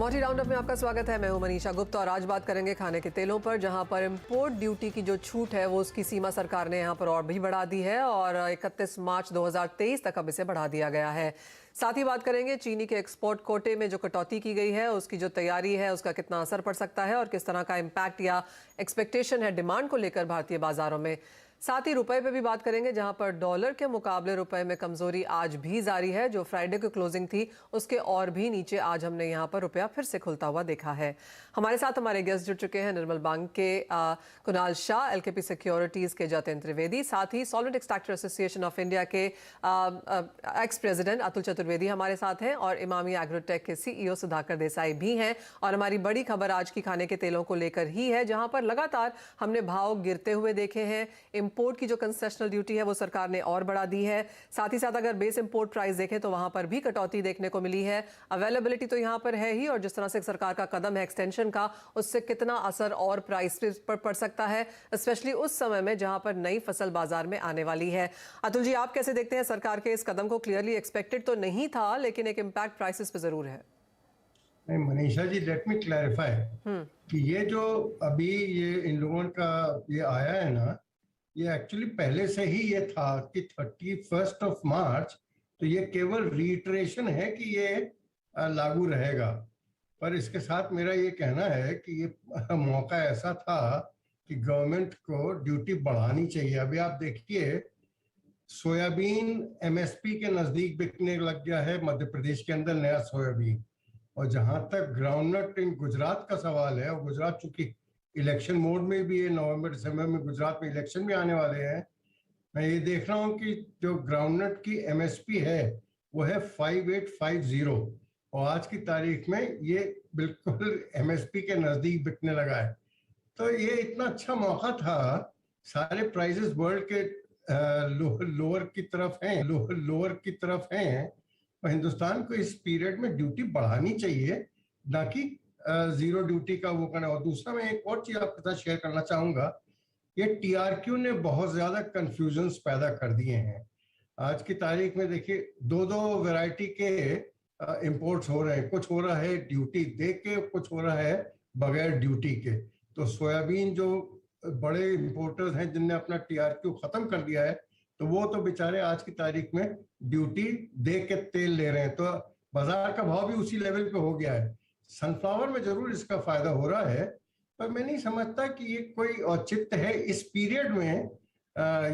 Commodity roundup में आपका स्वागत है। मैं हूं मनीषा गुप्ता और आज बात करेंगे खाने के तेलों पर, जहां पर इंपोर्ट ड्यूटी की जो छूट है वो उसकी सीमा सरकार ने यहां पर और भी बढ़ा दी है और 31 मार्च 2023 तक अब इसे बढ़ा दिया गया है। साथ ही बात करेंगे चीनी के एक्सपोर्ट कोटे में जो कटौती की गई है उसकी जो तैयारी है उसका कितना असर पड़ सकता है और किस तरह का इम्पैक्ट या एक्सपेक्टेशन है डिमांड को लेकर भारतीय बाजारों में। साथ ही रुपए पे भी बात करेंगे, जहां पर डॉलर के मुकाबले रुपए में कमजोरी आज भी जारी है। जो फ्राइडे की क्लोजिंग थी उसके और भी नीचे आज हमने यहां पर रुपया फिर से खुलता हुआ देखा है। हमारे साथ हमारे गेस्ट जुड़ चुके हैं, निर्मल बैंक के कुणाल शाह, एलकेपी सिक्योरिटीज के जतिन त्रिवेदी, साथ ही solvent extractor association of India के एक्स प्रेसिडेंट अतुल चतुर्वेदी हमारे साथ हैं और इमामी एग्रोटेक के सीईओ सुधाकर देसाई भी हैं। और हमारी बड़ी खबर आज की खाने के तेलों को लेकर ही है, जहां पर लगातार हमने भाव गिरते हुए देखे हैं। इंपोर्ट की जो कंसेशनल ड्यूटी है वो सरकार ने और बढ़ा दी है। साथ ही साथ अगर बेस इंपोर्ट प्राइस देखें तो वहां पर भी कटौती देखने को मिली है। अवेलेबिलिटी तो यहां पर है ही, और जिस तरह से सरकार का कदम है एक्सटेंशन का, उससे कितना असर और प्राइस पर पड़ सकता है, स्पेशली उस समय में जहां पर नई फसल बाजार में आने वाली है। अतुल जी, आप कैसे देखते हैं सरकार के इस कदम को? क्लियरली एक्सपेक्टेड तो नहीं था, लेकिन एक इम्पैक्ट प्राइसेस पे जरूर है। नहीं Manisha ji, let me clarify कि ये जो अभी ये इन लोगों का ये आया है ना, ये एक्चुअली पहले से ही ये था कि 31 मार्च, तो ये केवल रीइटरेशन है कि ये लागू रहेगा। पर इसके साथ मेरा ये कहना है कि ये मौका ऐसा था कि गवर्नमेंट को ड्यूटी बढ़ानी चाहिए। अभी आप देखिए, सोयाबीन एमएसपी के नजदीक बिकने लग गया है मध्य प्रदेश के अंदर, नया सोयाबीन। और जहां तक ग्राउंडनट इन गुजरात का सवाल है, और गुजरात चूंकि इलेक्शन मोड में भी है, नवंबर दिसंबर में गुजरात में इलेक्शन भी आने वाले हैं, मैं ये देख रहा हूँ कि जो ग्राउंडनट की एमएसपी है वो है 5850, और आज की तारीख में ये बिल्कुल एमएसपी के नजदीक बिकने लगा है। तो ये इतना अच्छा मौका था, सारे प्राइसेस वर्ल्ड के लोअर की तरफ हैं, लोअर की तरफ हैं, और हिंदुस्तान को इस पीरियड में ड्यूटी बढ़ानी चाहिए, ना कि जीरो ड्यूटी का वो करना। और दूसरा, मैं एक और चीज आपके साथ शेयर करना चाहूंगा, ये टीआरक्यू ने बहुत ज्यादा कंफ्यूजन्स पैदा कर दिए हैं। आज की तारीख में देखिए, दो दो वैरायटी के इंपोर्ट्स हो रहे हैं। कुछ हो रहा है ड्यूटी दे के, कुछ हो रहा है बगैर ड्यूटी के। तो सोयाबीन जो बड़े इंपोर्टर्स हैं जिनने अपना टीआरक्यू खत्म कर दिया है, तो वो तो बेचारे आज की तारीख में ड्यूटी दे के तेल ले रहे हैं, तो बाजार का भाव भी उसी लेवल पे हो गया है। सनफ्लावर में जरूर इसका फायदा हो रहा है, पर मैं नहीं समझता कि ये कोई औचित्य है इस पीरियड में।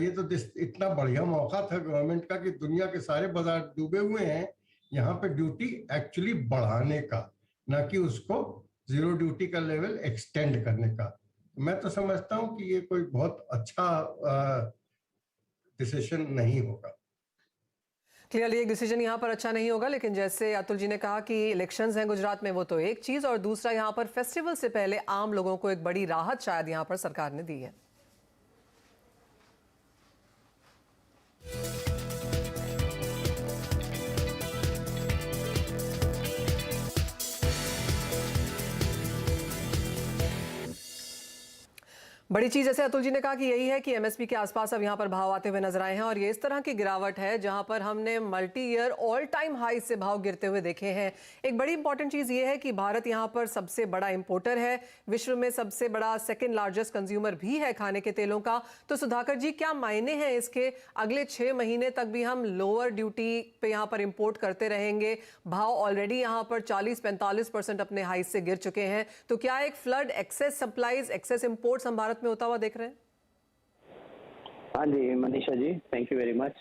ये तो इतना बढ़िया मौका था गवर्नमेंट का कि दुनिया के सारे बाजार डूबे हुए हैं, यहाँ पे ड्यूटी एक्चुअली बढ़ाने का, ना कि उसको जीरो ड्यूटी का लेवल एक्सटेंड करने का। मैं तो समझता हूँ कि ये कोई बहुत अच्छा डिसीजन नहीं होगा। क्लियरली एक डिसीजन यहाँ पर अच्छा नहीं होगा, लेकिन जैसे अतुल जी ने कहा कि इलेक्शंस हैं गुजरात में, वो तो एक चीज, और दूसरा यहाँ पर फेस्टिवल से पहले आम लोगों को एक बड़ी राहत शायद यहाँ पर सरकार ने दी है। बड़ी चीज जैसे अतुल जी ने कहा कि यही है कि एमएसपी के आसपास अब यहाँ पर भाव आते हुए नजर आए हैं, और ये इस तरह की गिरावट है जहां पर हमने multi year all time high से भाव गिरते हुए देखे हैं। एक बड़ी इंपॉर्टेंट चीज ये है कि भारत यहाँ पर सबसे बड़ा इंपोर्टर है, विश्व में सबसे बड़ा सेकेंड लार्जेस्ट कंज्यूमर भी है खाने के तेलों का। तो सुधाकर जी, क्या मायने हैं इसके? अगले 6 महीने तक भी हम लोअर ड्यूटी पे यहाँ पर इंपोर्ट करते रहेंगे? भाव ऑलरेडी यहाँ पर 40-45% अपने हाई से गिर चुके हैं, तो क्या एक flood, excess supplies, excess imports हम भारत में होता हुआ देख रहे हैं? हाँ जी Manisha ji, thank you very much.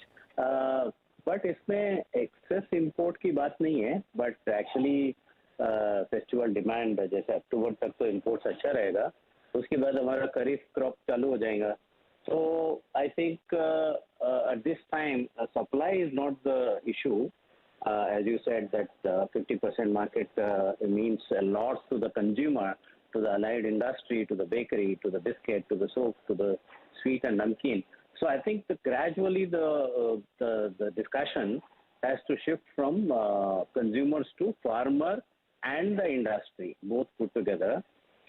But इसमें एक्सेस इंपोर्ट की बात नहीं है, बट एक्चुअली फेस्टिवल डिमांड, जैसे अक्टूबर तक तो इंपोर्ट्स अच्छा रहेगा, उसके बाद हमारा खरीफ क्रॉप चालू हो जाएगा। तो I think at this time supply is not the issue. As you said that 50% market means a lot to the consumer, to the allied industry, to the bakery, to the biscuit, to the soap, to the sweet and namkeen. So I think that gradually the discussion has to shift from consumers to farmer and the industry, both put together.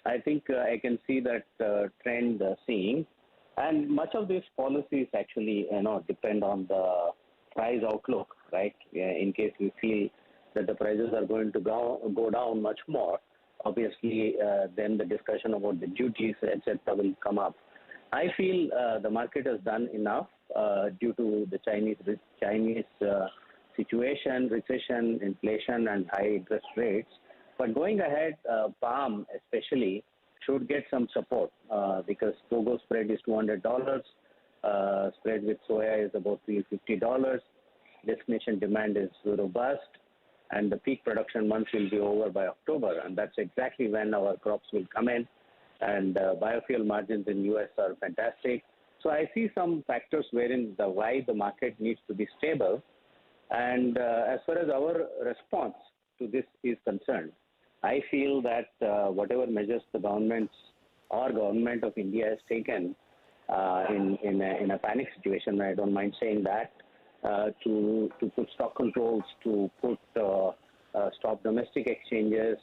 I think I can see that trend seeing, and much of these policies actually depend on the price outlook, right? In case we feel that the prices are going to go down much more, obviously then the discussion about the duties, etc., will come up. I feel the market has done enough due to the Chinese situation, recession, inflation, and high interest rates. But going ahead, palm especially should get some support because Togo spread is $200, spread with soya is about $350. Destination demand is robust, and the peak production months will be over by October, and that's exactly when our crops will come in. And biofuel margins in US are fantastic. So I see some factors wherein why the market needs to be stable. And as far as our response to this is concerned, I feel that whatever measures the government of India has taken in a panic situation, I don't mind saying that, to put stock controls, to put stop domestic exchanges,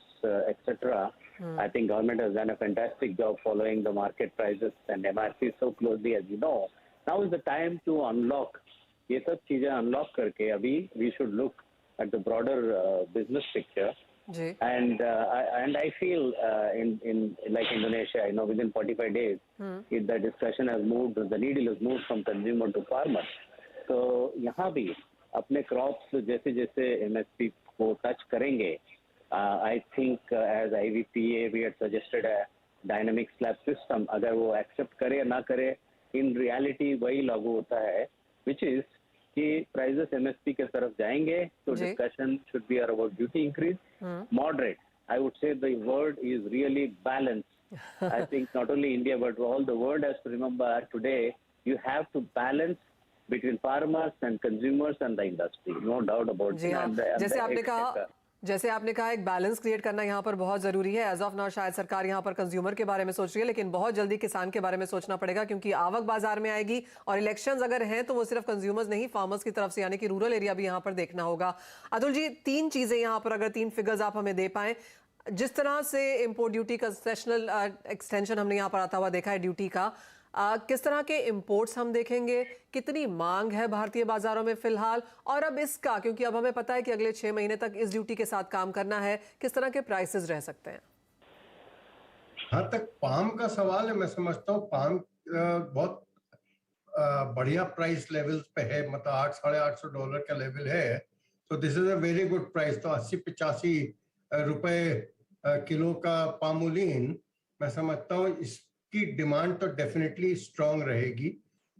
etc. I think government has done a fantastic job following the market prices and MRP so closely, as you know. Now is the time to unlock. ये सब चीजें unlock करके अभी we should look at the broader business picture. And I feel in like Indonesia, within 45 days, the discussion has moved, the needle has moved from consumer to farmer. So यहाँ भी अपने crops जैसे MSP को touch करेंगे. I think as IVPA we had suggested a dynamic slab system. अगर वो accept करे या ना करे, in reality वही लागू होता है, which is कि prices MSP के तरफ जाएंगे, तो discussion should be about duty increase, moderate. I would say the word is really balanced. I think not only India but all the world has to remember today you have to balance between farmers and consumers and the industry, no doubt about it. जैसे आपने कहा एक balance create करना यहाँ पर बहुत जरूरी है. एज ऑफ नाउ शायद सरकार यहाँ पर कंज्यूमर के बारे में सोच रही है, लेकिन बहुत जल्दी किसान के बारे में सोचना पड़ेगा, क्योंकि आवक बाजार में आएगी और इलेक्शंस अगर हैं तो वो सिर्फ कंज्यूमर्स नहीं, फार्मर्स की तरफ से, यानी कि रूरल एरिया भी यहाँ पर देखना होगा. अतुल जी, 3 चीजें यहाँ पर, अगर 3 फिगर्स आप हमें दे पाएं. जिस तरह से इम्पोर्ट ड्यूटी का सेशनल एक्सटेंशन हमने यहाँ पर आता हुआ देखा है ड्यूटी का, किस तरह के इंपोर्ट्स हम देखेंगे, कितनी मांग है भारतीय बाजारों में फिलहाल, और अब इसका, क्योंकि अब हमें पता है कि अगले 6 महीने तक इस ड्यूटी के साथ काम करना है, किस तरह के प्राइसेस रह सकते हैं? हाँ, तक पाम का सवाल है, मैं समझता हूँ पाम बहुत बढ़िया प्राइस लेवल्स पे है, मतलब $800-850 का लेवल है. तो this is a very good price. तो 80-85 रुपए किलो का पामोलिन, मैं समझता हूँ इसकी डिमांड तो डेफिनेटली स्ट्रांग रहेगी.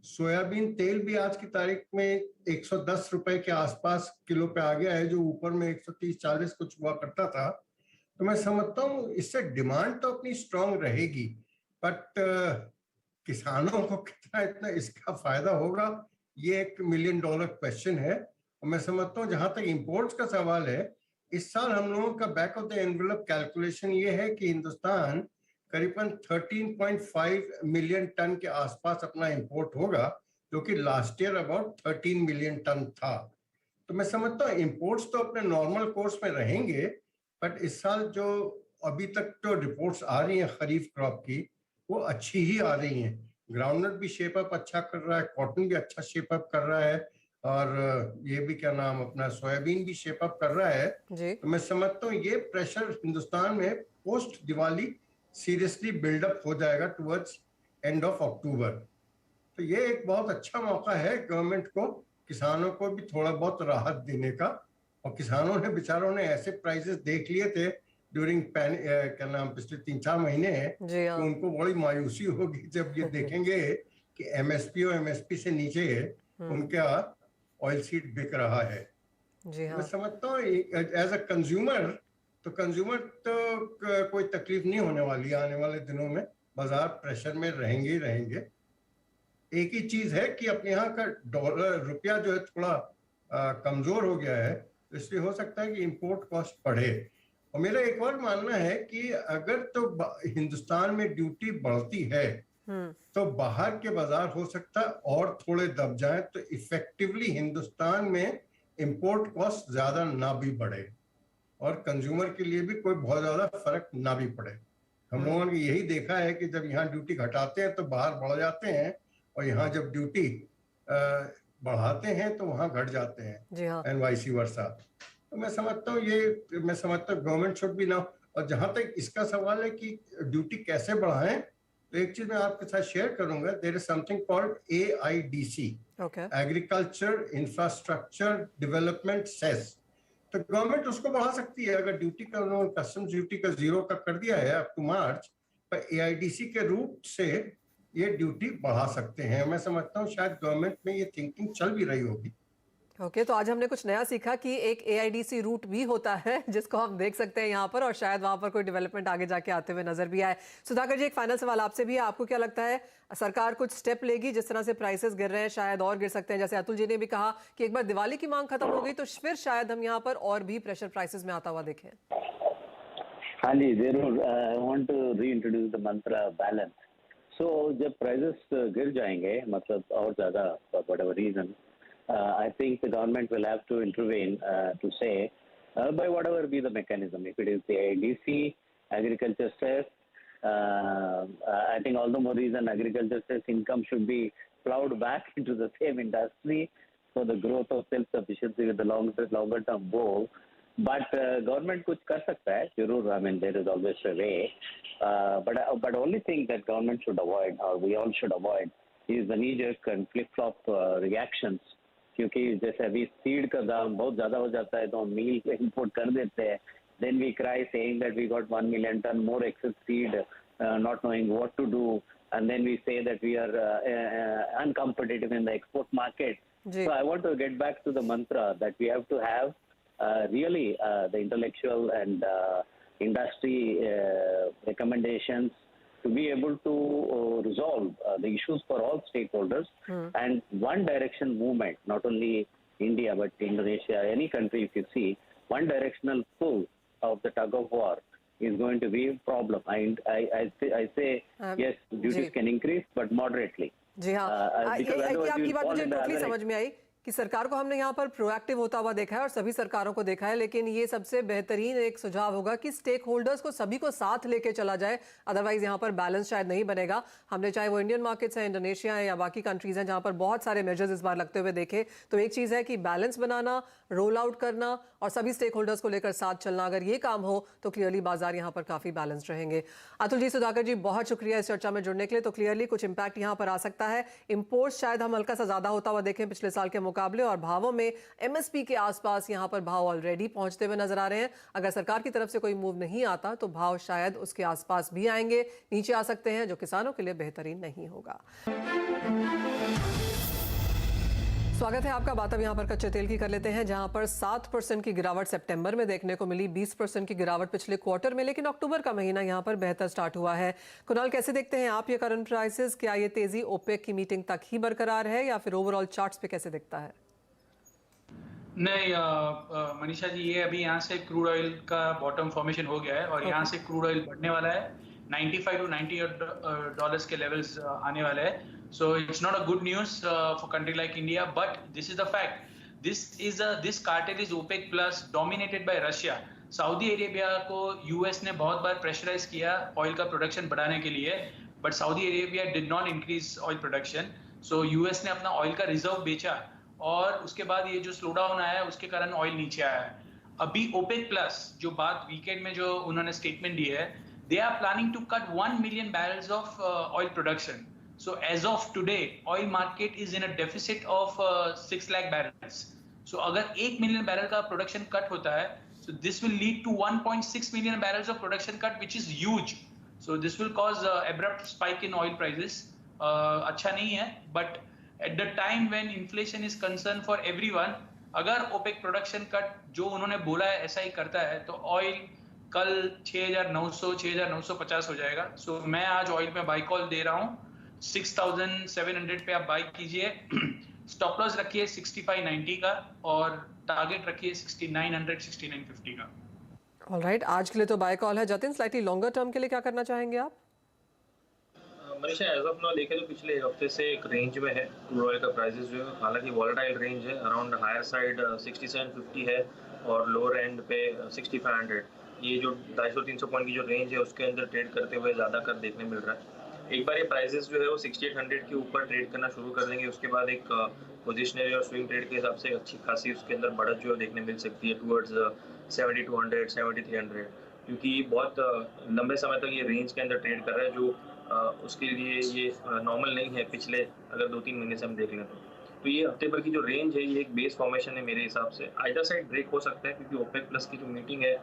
सोयाबीन तेल भी आज की तारीख में 110 रुपए के आसपास किलो पे आ गया है, जो ऊपर में 130-140 कुछ हुआ करता था. तो मैं समझता हूँ इससे डिमांड तो अपनी स्ट्रांग रहेगी, बट किसानों को कितना इतना इसका फायदा होगा, ये $1 मिलियन क्वेश्चन है. और मैं समझता हूँ जहां तक इंपोर्ट्स का सवाल है, इस साल हम लोगों का back of the envelope calculation ये है कि हिंदुस्तान करीबन 13.5 मिलियन टन के आसपास अपना इंपोर्ट होगा, जो कि last year about 13 million ton था. तो मैं समझता हूँ इंपोर्ट्स तो अपने नॉर्मल कोर्स में रहेंगे, बट इस साल जो अभी तक तो रिपोर्ट्स आ रही हैं खरीफ क्रॉप की, वो अच्छी ही आ रही हैं. ग्राउंडनट भी शेप अप अच्छा कर रहा है, कॉटन भी अच्छा शेप अप कर रहा है, और ये भी क्या नाम अपना सोयाबीन भी शेप अप कर रहा है. तो मैं समझता हूँ ये प्रेशर हिंदुस्तान में पोस्ट दिवाली सीरियसली बिल्डअप हो जाएगा टुवर्ड्स एंड ऑफ अक्टूबर. तो ये एक बहुत अच्छा मौका है गवर्नमेंट को किसानों को भी थोड़ा बहुत राहत देने का. और किसानों ने बेचारों ने ऐसे प्राइसेस देख लिए थे ड्यूरिंग क्या नाम पिछले 3-4 महीने तो उनको बड़ी मायूसी होगी जब ये देखेंगे कि एमएसपी और एमएसपी से नीचे उनका ऑयल सीड बिक रहा है. मैं समझता हूँ एज अ कंज्यूमर तो कोई तकलीफ नहीं होने वाली है. आने वाले दिनों में बाजार प्रेशर में रहेंगे ही रहेंगे. एक ही चीज है कि अपने यहाँ का डॉलर रुपया जो है थोड़ा कमजोर हो गया है, इसलिए हो सकता है कि इंपोर्ट कॉस्ट बढ़े. और मेरा एक और मानना है कि अगर तो हिंदुस्तान में ड्यूटी बढ़ती है तो बाहर के बाजार हो सकता है और थोड़े दब जाएं, तो इफेक्टिवली हिंदुस्तान में इंपोर्ट कॉस्ट ज्यादा ना भी बढ़े और कंज्यूमर के लिए भी कोई बहुत ज्यादा फर्क ना भी पड़े. हम लोगों ने यही देखा है कि जब यहाँ ड्यूटी घटाते हैं तो बाहर बढ़ जाते हैं, और यहाँ जब ड्यूटी बढ़ाते हैं तो वहाँ घट जाते हैं, एंड वाइस वर्सा. तो मैं समझता हूँ गवर्नमेंट शुड भी ना। और जहां तक इसका सवाल है कि ड्यूटी कैसे बढ़ाएं, तो एक चीज मैं आपके साथ शेयर करूंगा। There is something called AIDC, okay. Agriculture infrastructure development cess. तो गवर्नमेंट उसको बढ़ा सकती है। अगर ड्यूटी का उन्होंने कस्टम्स ड्यूटी का 0 का कर दिया है अप टू मार्च, पर AIDC के रूप से ये ड्यूटी बढ़ा सकते हैं। मैं समझता हूँ शायद गवर्नमेंट में ये थिंकिंग चल भी रही होगी। ओके, तो आज हमने कुछ नया सीखा कि एक AIDC रूट भी होता है जिसको हम देख सकते हैं यहाँ पर, और शायद वहां पर कोई डेवलपमेंट आगे जाके आते हुए नजर भी आए। सुधाकर जी, एक फाइनल सवाल आपसे भी है, आपको क्या लगता है सरकार कुछ स्टेप लेगी? जिस तरह से प्राइसेस गिर रहे हैं शायद और गिर सकते हैं, जैसे अतुल जी ने भी कहा कि एक बार दिवाली की मांग खत्म हो गई तो फिर शायद हम यहाँ पर और भी प्रेशर प्राइसेस में आता हुआ देखें। हाँ जी, जरूर। I want to reintroduce the mantra balance. So जब प्राइसेस गिर जाएंगे, मतलब और ज़्यादा for whatever reason, I think the government will have to intervene to say by whatever be the mechanism. If it is the AIDC, agriculture cess, I think all the more reason agriculture cess income should be plowed back into the same industry for the growth of self-sufficiency with the longer term goal. But government कुछ कर सकता है जरूर. I mean, there is always a way. But only thing that government should avoid, or we all should avoid, is the knee-jerk and flip-flop reactions. क्योंकि जैसे अभी seed का दाम बहुत ज़्यादा हो जाता है तो हम मील पे इंपोर्ट कर देते हैं. Then we cry saying that we got 1 million ton more excess seed, not knowing what to do, and then we say that we are uncompetitive in the export market. So I want to get back to the mantra that we have to have really the intellectual and industry recommendations to be able to resolve the issues for all stakeholders, and one direction movement, not only India but Indonesia, any country if you see, one directional pull of the tug of war is going to be a problem. I say yes, duties can increase but moderately. जी हाँ, आपकी बात मुझे totally समझ में आई कि सरकार को हमने यहाँ पर प्रोएक्टिव होता हुआ देखा है और सभी सरकारों को देखा है, लेकिन ये सबसे बेहतरीन एक सुझाव होगा कि स्टेक होल्डर्स को सभी को साथ लेके चला जाए, अदरवाइज यहाँ पर बैलेंस शायद नहीं बनेगा। हमने चाहे वो इंडियन मार्केट्स हैं, इंडोनेशिया है या बाकी कंट्रीज हैं जहाँ पर बहुत सारे मेजर्स इस बार लगते हुए देखे, तो एक चीज़ है कि बैलेंस बनाना, रोल आउट करना और सभी स्टेक होल्डर्स को लेकर साथ चलना, अगर ये काम हो तो क्लियरली बाजार यहाँ पर काफी बैलेंस रहेंगे। अतुल जी, सुधाकर जी, बहुत शुक्रिया इस चर्चा में जुड़ने के लिए। तो क्लियरली कुछ इंपैक्ट यहाँ पर आ सकता है। इंपोर्ट शायद हम हल्का सा ज्यादा होता हुआ देखें पिछले साल के मुकाबले, और भावों में MSP के आसपास यहाँ पर भाव ऑलरेडी पहुंचते हुए नजर आ रहे हैं। अगर सरकार की तरफ से कोई मूव नहीं आता तो भाव शायद उसके आसपास भी आएंगे, नीचे आ सकते हैं, जो किसानों के लिए बेहतरीन नहीं होगा। स्वागत है आपका। बात अब यहाँ पर कच्चे तेल की कर लेते हैं, जहाँ पर 7% की गिरावट सितंबर में देखने को मिली, 20% की गिरावट पिछले क्वार्टर में, लेकिन अक्टूबर का महीना यहाँ पर बेहतर स्टार्ट हुआ है। कुणाल, कैसे देखते हैं आप ये करंट प्राइसेस? क्या ये तेजी ओपेक की मीटिंग तक ही बरकरार है या फिर ओवरऑल चार्ट्स पे कैसे दिखता है? नहीं मनीषा जी, ये अभी यहाँ से क्रूड ऑयल का बॉटम फॉर्मेशन हो गया है और यहाँ से क्रूड ऑयल बढ़ने वाला है, 95 to 90 डॉलर्स के लेवल्स आने वाले हैं। So it's not a good news for country like India, but this is the fact. This cartel is OPEC plus dominated by Russia. Saudi Arabia को US ने बहुत बार प्रेशराइज किया ऑयल का production बढ़ाने के लिए, but Saudi Arabia did not increase oil production. So US ने अपना ऑयल का रिजर्व बेचा और उसके बाद ये जो स्लो डाउन आया उसके कारण ऑयल नीचे आया है। अभी OPEC प्लस जो बात वीकेंड में जो उन्होंने स्टेटमेंट दी है, they are planning to cut 1 million barrels of oil production. So as of today, oil market is in a deficit of 6 lakh barrels. So अगर 1 million barrel का production cut होता है, so this will lead to 1.6 million barrels of production cut, which is huge. So this will cause abrupt spike in oil prices. अच्छा नहीं है, but at the time when inflation is concern for everyone, अगर OPEC production cut जो उन्होंने बोला है ऐसा ही करता है, तो oil कल 6,900 6,950 हो जाएगा। So मैं आज ऑयल में बाई कॉल दे रहा हूँ 6,700 पे आप बाई कीजिए, स्टॉप लॉस रखिए 65.90 का और टारगेट रखिए 6,900 6,950 का। ऑलराइट, आज के लिए तो बाय कॉल है। जतिन, स्लाइटली लॉन्गर टर्म के लिए क्या करना चाहेंगे आप? मनीषा, एज ऑफ नाउ देखें तो पिछले एक हफ्ते से एक रेंज में है क्रूड ऑयल का प्राइसेस जो है, हालांकि वॉलेटाइल रेंज है, अराउंड हायर साइड 6750 है और लोअर एंड पे 6500। ये जो 250-300 पॉइंट की जो रेंज है उसके अंदर ट्रेड करते हुए ज़्यादा कर देखने मिल रहा है। एक बार ये प्राइसेस जो है वो 6800 के ऊपर ट्रेड करना शुरू कर देंगे, उसके बाद एक पोजिशनरी और स्विंग ट्रेड के हिसाब से अच्छी खासी उसके अंदर बढ़त जो है देखने मिल सकती है टुवर्ड्स 7200 7300, क्योंकि बहुत लंबे समय तक ये रेंज के अंदर ट्रेड कर रहा है जो उसके लिए ये नॉर्मल नहीं है पिछले अगर 2-3 महीने से हम देख लें तो ये हफ्ते भर की जो रेंज है ये एक बेस फॉर्मेशन है मेरे हिसाब से। आइदर साइड ब्रेक हो सकता है क्योंकि ओपेक प्लस की जो मीटिंग है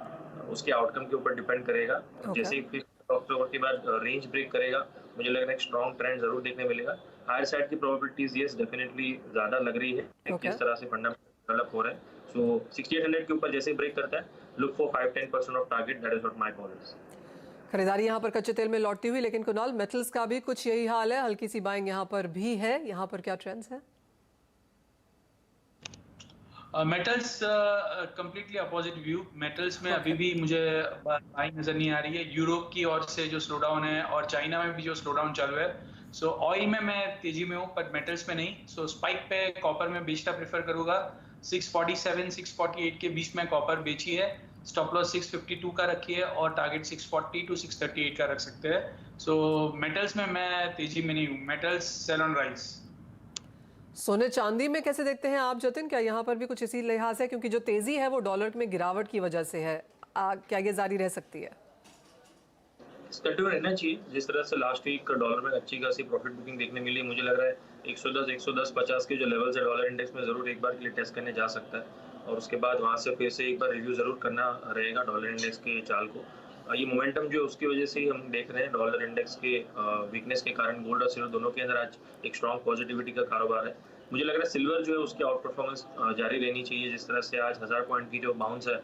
उसके आउटकम के ऊपर डिपेंड करेगा। जैसे ही 5 अक्टूबर के बाद रेंज ब्रेक करेगा मुझे लग रहा है एक स्ट्रॉन्ग ट्रेंड जरूर देखने मिलेगा। हायर साइड की प्रोबेबिलिटीज यस डेफिनेटली ज्यादा लग रही है किस तरह से फंडामेंटल डेवलप हो रहा है। सो 6800 के ऊपर जैसे ही ब्रेक करता है look for 5-10% of target, that is what my call is. खरीदारी यहाँ पर कच्चे तेल में लौटती हुई, लेकिन कुणाल मेटल्स का भी कुछ यही हाल है, हल्की सी बाइंग यहाँ पर भी है। यहाँ पर क्या ट्रेंड्स हैं? Metals completely opposite view. Metals में अभी भी मुझे बाइंग नजर नहीं आ रही है। यूरोप की ओर से जो स्लो डाउन है और चाइना में भी जो स्लो डाउन चालू है। सो ऑयल में मैं तेजी में हूँ पर मेटल्स में नहीं। सो स्पाइक पे कॉपर में बेचना प्रेफर करूंगा। 647 648 के बीच में कॉपर बेची है। स्टॉप लॉस 652 का रखी है और टारगेट 640 to 638 का रख सकते हैं। सो मेटल्स में मैं तेजी में नहीं हूँ। Metals sell on rise. सोने चांदी में कैसे देखते हैं आप जतिन? क्या यहाँ पर भी कुछ इसी लिहाज है, क्योंकि जो तेजी है वो डॉलर में गिरावट की वजह से है, क्या ये जारी रह सकती है? कंटिन्यू रहना चाहिए। जिस तरह से लास्ट वीक डॉलर में अच्छी खासी प्रॉफिट बुकिंग देखने मिली, मुझे लग रहा है 110-110-50 के जो लेवल्स है डॉलर इंडेक्स में जरूर एक बार के लिए टेस्ट करने जा सकता है और उसके बाद वहां से फिर से एक बार रिव्यू जरूर करना रहेगा डॉलर इंडेक्स के चाल को। ये मोमेंटम जो उसकी वजह से ही हम देख रहे हैं डॉलर इंडेक्स के वीकनेस के कारण गोल्ड और सिल्वर दोनों के अंदर आज एक स्ट्रॉन्ग पॉजिटिविटी का कारोबार है। मुझे लग रहा है सिल्वर जो है उसकी आउट परफॉर्मेंस जारी रहनी चाहिए। जिस तरह से आज 1000 पॉइंट की जो बाउंस है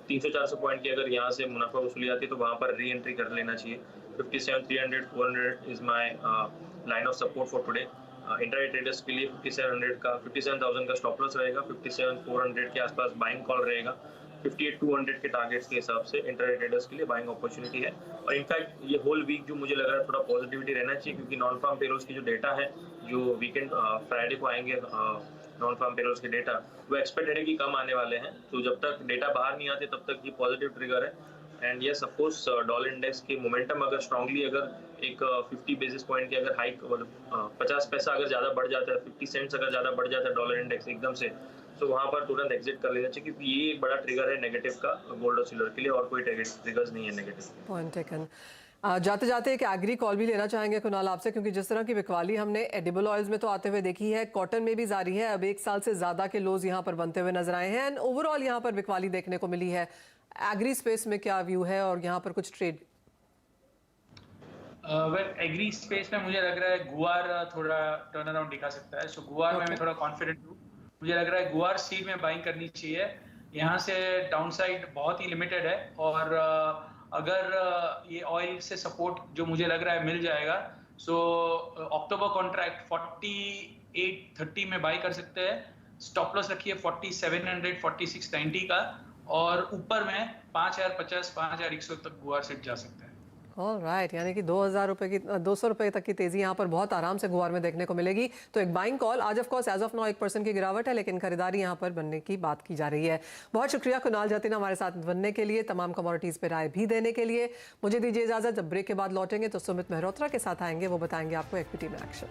300-400 पॉइंट की अगर यहाँ से मुनाफा वसूली आती है तो वहाँ पर री एंट्री कर लेना चाहिए। 57,300-400 is my line of support for today. Intraday traders के लिए 57,000 का स्टॉप लॉस रहेगा। 57,400 के आसपास बाइंग कॉल रहेगा। 58,200 के टारगेट्स के हिसाब से इंट्राडे ट्रेडर्स के लिए बाइंग अपॉर्चुनिटी है। और इनफैक्ट ये होल वीक जो मुझे लग रहा है थोड़ा पॉजिटिविटी रहना चाहिए क्योंकि नॉन फार्म पेरोल्स की जो डेटा है जो वीकेंड फ्राइडे को आएंगे नॉन फार्म पेरोल्स के डेटा वो एक्सपेक्टेड है कि कम आने वाले हैं। तो जब तक डेटा बाहर नहीं आते तब तक ये पॉजिटिव ट्रिगर है। And yes of course dollar index के मोमेंटम अगर स्ट्रांगली अगर एक 50 बेसिस पॉइंट की अगर हाइक 50 पैसा अगर ज्यादा बढ़ जाता है, 50 सेंट्स अगर ज्यादा बढ़ जाता है डॉलर इंडेक्स एकदम से, तो वहां पर तुरंत एग्जिट कर लेना चाहिए क्योंकि ये एक बड़ा ट्रिगर है नेगेटिव का गोल्ड और सिल्वर के लिए और कोई ट्रिगर्स नहीं है नेगेटिव। Point taken. जाते जाते एक एग्री कॉल भी लेना चाहेंगे कुणाल आपसे, क्योंकि जिस तरह की बिकवाली हमने एडिबल ऑयल्स में तो आते हुए देखी है, कॉटन में भी जारी है। अब 1 साल से ज्यादा के लोज यहाँ पर बनते हुए नजर आए हैं एंड ओवरऑल यहाँ पर बिकवाली देखने को मिली है। एग्री स्पेस में क्या व्यू है और यहाँ पर कुछ ट्रेड? एग्री स्पेस में मुझे लग रहा है गुआर थोड़ा टर्न अराउंड दिखा सकता है। सो गुआर में मैं थोड़ा कॉन्फिडेंट हूँ। मुझे लग रहा है गुआर सीड में बाइंग करनी चाहिए। यहाँ से डाउनसाइड बहुत ही लिमिटेड है और अगर ये ऑयल से सपोर्ट जो मुझे लग रहा है मिल जाएगा, सो अक्टूबर कॉन्ट्रैक्ट 4830 में बाई कर सकते हैं। स्टॉप लॉस रखिए 4700 4690 का और ऊपर में 5050 5100 तक गुआर सेट जा सकता है। ऑलराइट, यानी कि 2000 रुपए की 200 रुपए तक की तेजी यहाँ पर बहुत आराम से गुआर में देखने को मिलेगी। तो एक बाइंग कॉल। आज of course as of now 1% की गिरावट है, लेकिन खरीदारी यहाँ पर बनने की बात की जा रही है। बहुत शुक्रिया कुणाल जतिन हमारे साथ बनने के लिए, तमाम कमोडिटीज पे राय भी देने के लिए। मुझे दीजिए इजाजत। जब ब्रेक के बाद लौटेंगे तो सुमित मेहरोत्रा के साथ आएंगे, वो बताएंगे आपको इक्विटी में एक्शन।